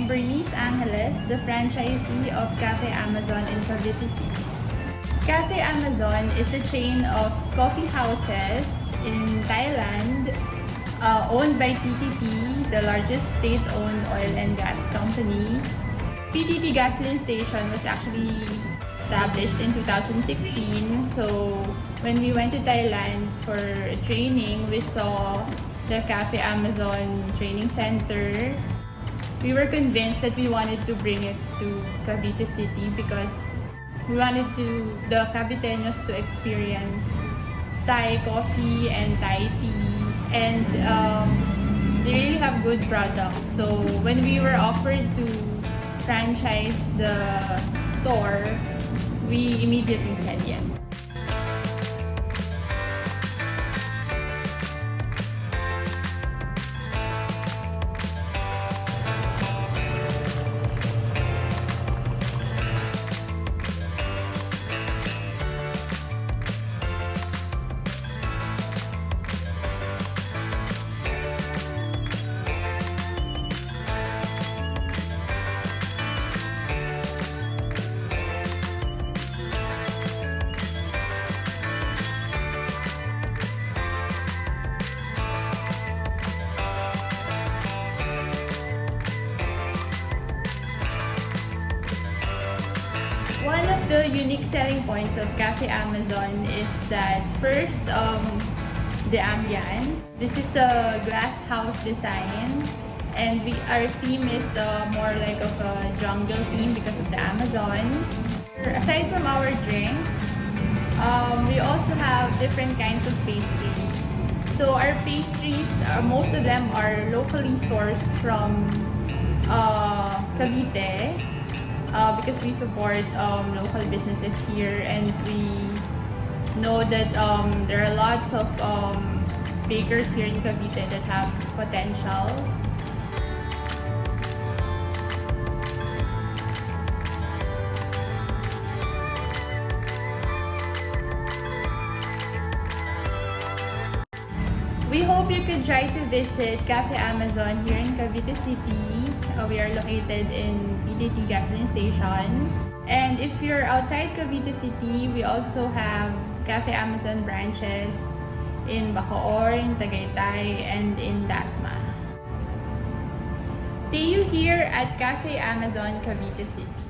Bernice Angeles, the franchisee of Cafe Amazon in Cavite City. Cafe Amazon is a chain of coffee houses in Thailand owned by PTT, the largest state-owned oil and gas company. PTT gasoline station was actually established in 2016. So when we went to Thailand for training, we saw the Cafe Amazon training center. We were convinced that we wanted to bring it to Cavite City because we wanted the Caviteños to experience Thai coffee and Thai tea, and they really have good products. So when we were offered to franchise the store, we immediately said yes. One of the unique selling points of Cafe Amazon is that first, the ambience. This is a glass house design, and our theme is more like of a jungle theme because of the Amazon. Aside from our drinks, we also have different kinds of pastries. So our pastries, most of them are locally sourced from Cavite. Because we support local businesses here, and we know that there are lots of bakers here in Cavite that have potentials. We hope you could try to visit Cafe Amazon here in Cavite City. We are located in PTT gasoline station. And if you're outside Cavite City, we also have Cafe Amazon branches in Bacoor, in Tagaytay, and in Dasma. See you here at Cafe Amazon Cavite City.